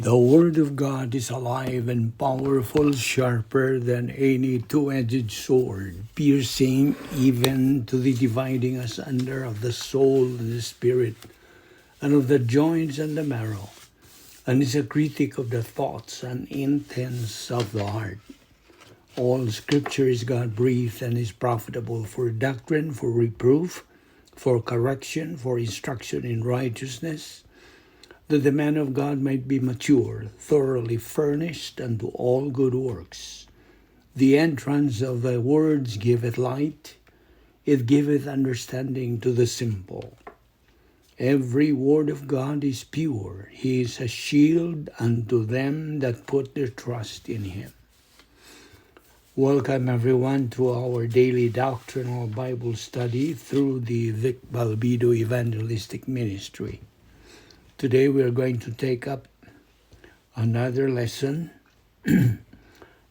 The Word of God is alive and powerful, sharper than any two-edged sword, piercing even to the dividing asunder of the soul and the spirit, and of the joints and the marrow, and is a critic of the thoughts and intents of the heart. All Scripture is God-breathed and is profitable for doctrine, for reproof, for correction, for instruction in righteousness, that the man of God might be mature, thoroughly furnished unto all good works. The entrance of thy words giveth light, it giveth understanding to the simple. Every word of God is pure, he is a shield unto them that put their trust in him. Welcome everyone to our daily doctrinal Bible study through the Balbido Evangelistic Ministry. Today we are going to take up another lesson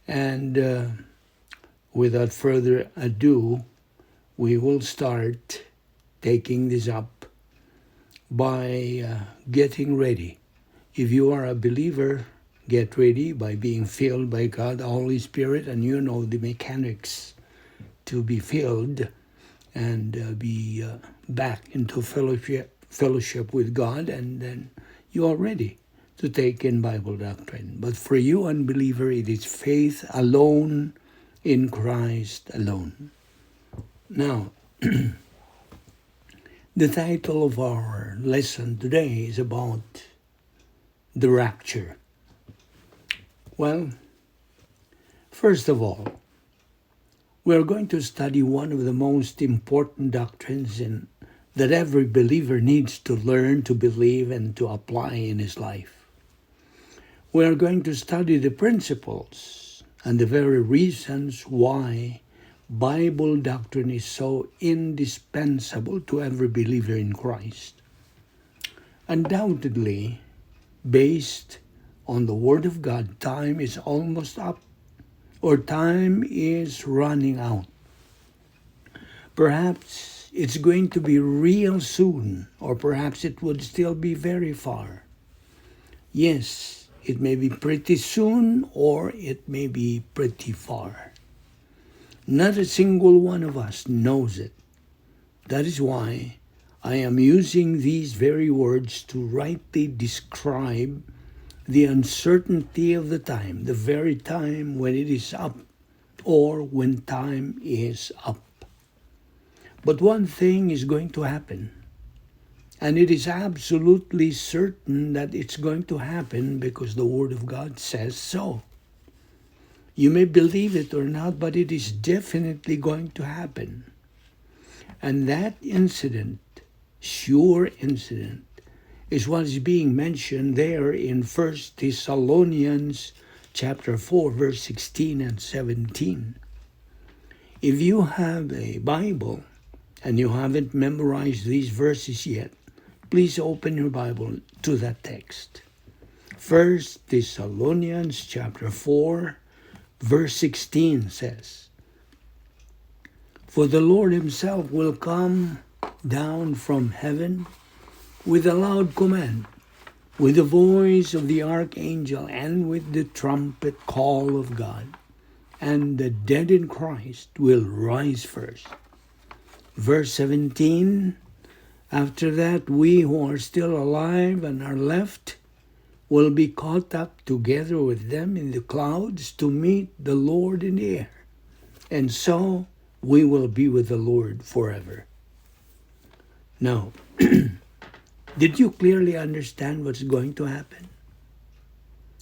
and without further ado, we will start taking this up by getting ready. If you are a believer, get ready by being filled by God, the Holy Spirit, and you know the mechanics to be filled and be back into fellowship with God, and then you are ready to take in Bible doctrine. But for you unbeliever, it is faith alone in Christ alone. Now, the title of our lesson today is about the rapture. Well, first of all, we are going to study one of the most important doctrines that every believer needs to learn, to believe, and to apply in his life. We are going to study the principles and the very reasons why Bible doctrine is so indispensable to every believer in Christ. Undoubtedly, based on the Word of God, time is almost up, or time is running out. Perhaps it's going to be real soon, or perhaps it would still be very far. Yes, it may be pretty soon, or it may be pretty far. Not a single one of us knows it. That is why I am using these very words to rightly describe the uncertainty of the time, the very time when it is up, or when time is up. But one thing is going to happen, and it is absolutely certain that it's going to happen because the Word of God says so. You may believe it or not, but it is definitely going to happen. And that incident, sure incident, is what is being mentioned there in 1 Thessalonians chapter 4, verse 16 and 17. If you have a Bible, and you haven't memorized these verses yet, please open your Bible to that text. 1 Thessalonians chapter 4, verse 16 says, "For the Lord himself will come down from heaven with a loud command, with the voice of the archangel, and with the trumpet call of God, and the dead in Christ will rise first. Verse 17, after that, we who are still alive and are left will be caught up together with them in the clouds to meet the Lord in the air. And so we will be with the Lord forever." Now, did you clearly understand what's going to happen?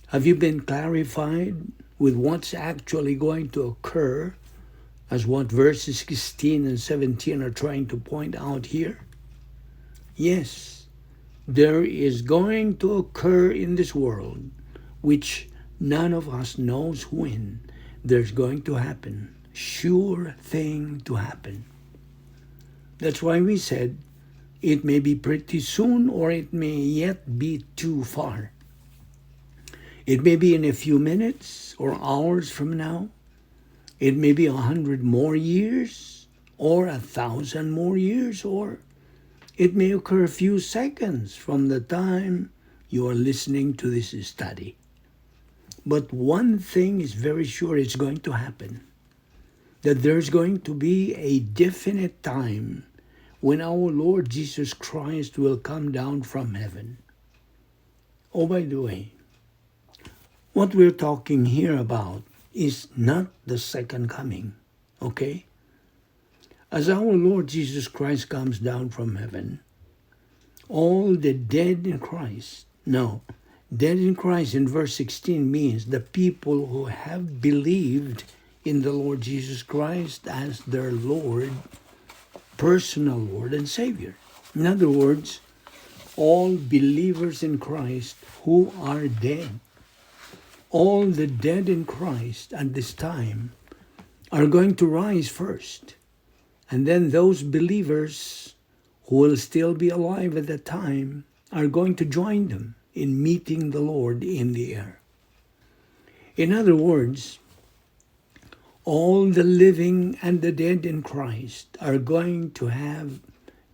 Have you been clarified with what's actually going to occur, as what verses 16 and 17 are trying to point out here? Yes, there is going to occur in this world, which none of us knows when. There's going to happen. Sure thing to happen. That's why we said it may be pretty soon, or it may yet be too far. It may be in a few minutes or hours from now. It may be 100 more years, or 1,000 more years, or it may occur a few seconds from the time you are listening to this study. But one thing is very sure, it's going to happen. That there's going to be a definite time when our Lord Jesus Christ will come down from heaven. Oh, by the way, what we're talking here about is not the second coming, okay? As our Lord Jesus Christ comes down from heaven, all the dead in Christ, no, dead in Christ in verse 16 means the people who have believed in the Lord Jesus Christ as their Lord, personal Lord and Savior. In other words, all believers in Christ who are dead, all the dead in Christ at this time are going to rise first. And then those believers who will still be alive at that time are going to join them in meeting the Lord in the air. In other words, all the living and the dead in Christ are going to have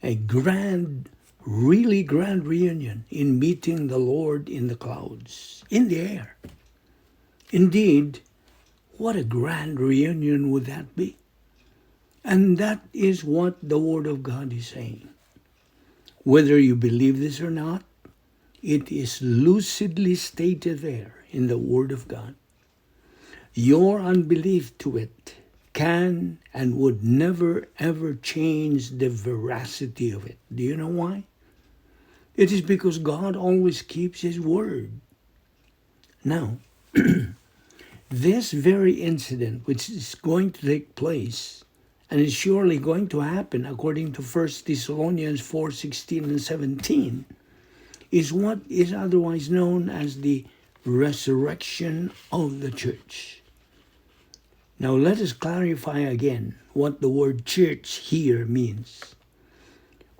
a grand, really grand reunion in meeting the Lord in the clouds, in the air. Indeed, what a grand reunion would that be? And that is what the Word of God is saying. Whether you believe this or not, it is lucidly stated there in the Word of God. Your unbelief to it can and would never ever change the veracity of it. Do you know why? It is because God always keeps His word. Now, this very incident which is going to take place and is surely going to happen according to 1 Thessalonians 4:16 and 17 is what is otherwise known as the resurrection of the church. Now let us clarify again what the word church here means.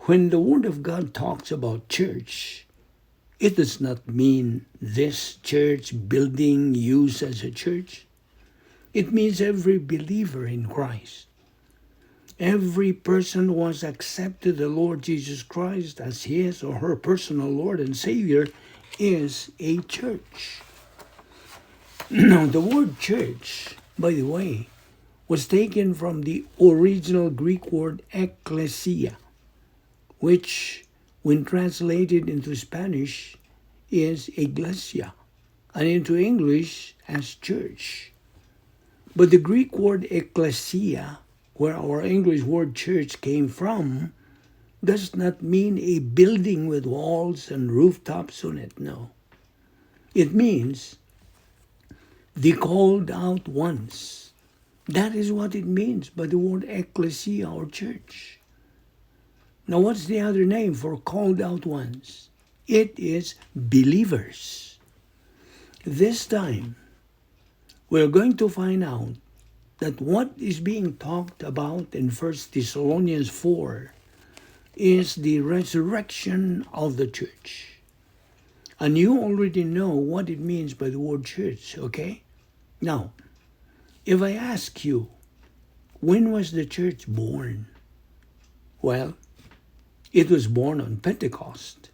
When the Word of God talks about church, it does not mean this church building used as a church. It means every believer in Christ. Every person who has accepted the Lord Jesus Christ as his or her personal Lord and Savior is a church. Now, the word church, by the way, was taken from the original Greek word ecclesia, which, when translated into Spanish, is iglesia, and into English as church. But the Greek word ecclesia, where our English word church came from, does not mean a building with walls and rooftops on it, no. It means the called out ones. That is what it means by the word ecclesia or church. Now what's the other name for called out ones? It is believers. This time, we're going to find out that what is being talked about in 1 Thessalonians 4 is the resurrection of the church. And you already know what it means by the word church, okay? Now, if I ask you, when was the church born? Well, it was born on Pentecost,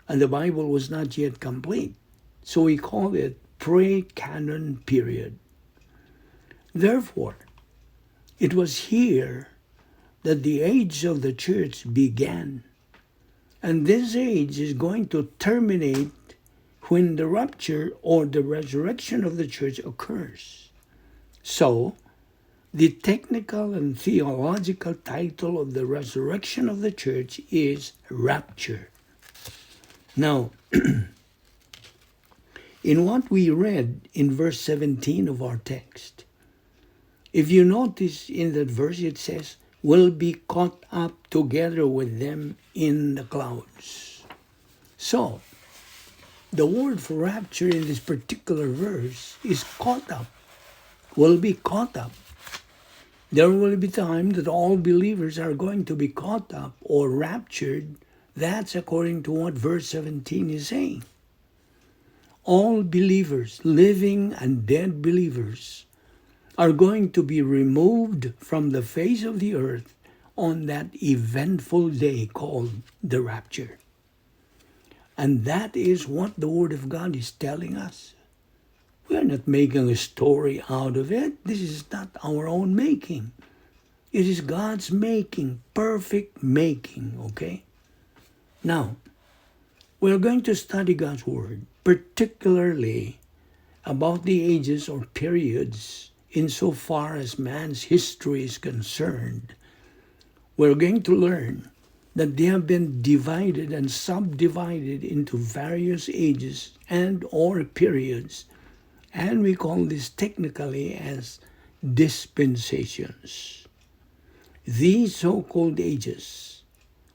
and the Bible was not yet complete. So we call it pre-canon period. Therefore, it was here that the age of the church began. And this age is going to terminate when the rapture or the resurrection of the church occurs. So, the technical and theological title of the resurrection of the church is rapture. Now, in what we read in verse 17 of our text, if you notice in that verse it says, will be caught up together with them in the clouds. So, the word for rapture in this particular verse is caught up, will be caught up. There will be time that all believers are going to be caught up or raptured. That's according to what verse 17 is saying. All believers, living and dead believers, are going to be removed from the face of the earth on that eventful day called the rapture. And that is what the Word of God is telling us. We are not making a story out of it. This is not our own making. It is God's making, perfect making, okay? Now, we're going to study God's Word, particularly about the ages or periods insofar as man's history is concerned. We're going to learn that they have been divided and subdivided into various ages and or periods, and we call this technically as dispensations. These so-called ages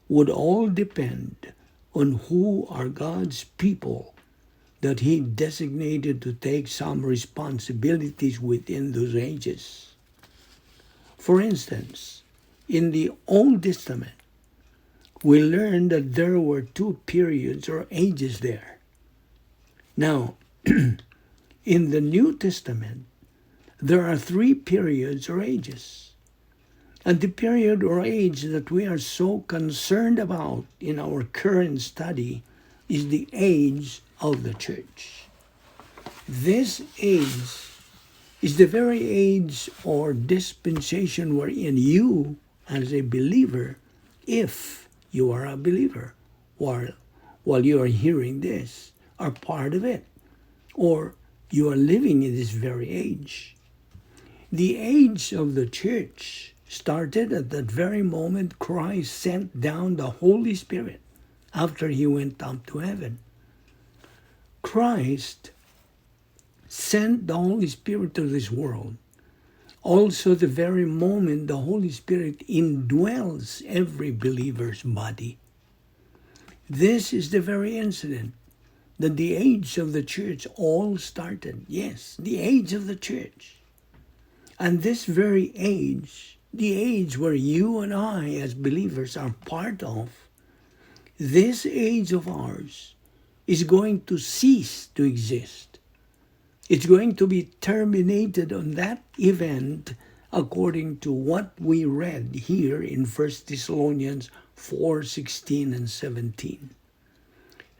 would all depend on who are God's people that He designated to take some responsibilities within those ages. For instance, in the Old Testament, we learn that there were two periods or ages there. Now, in the New Testament, there are three periods or ages. And the period or age that we are so concerned about in our current study is the age of the church. This age is the very age or dispensation wherein you, as a believer, if you are a believer, while you are hearing this, are part of it, or you are living in this very age. The age of the church started at that very moment Christ sent down the Holy Spirit after He went up to heaven. Christ sent the Holy Spirit to this world. Also, the very moment the Holy Spirit indwells every believer's body. This is the very incident that the age of the church all started. Yes, the age of the church. And this very age, the age where you and I as believers are part of, this age of ours is going to cease to exist. It's going to be terminated on that event according to what we read here in 1 Thessalonians 4:16 and 17.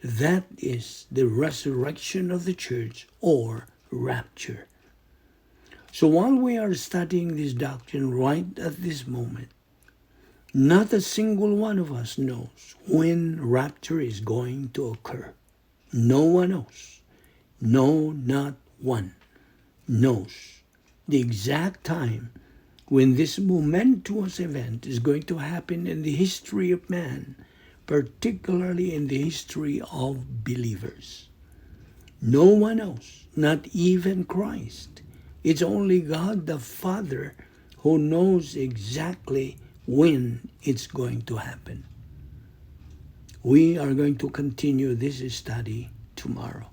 That is the resurrection of the church or rapture. So while we are studying this doctrine right at this moment, not a single one of us knows when rapture is going to occur. No one knows. No, not one knows the exact time when this momentous event is going to happen in the history of man, particularly in the history of believers. No one knows, not even Christ. It's only God the Father who knows exactly when it's going to happen. We are going to continue this study tomorrow.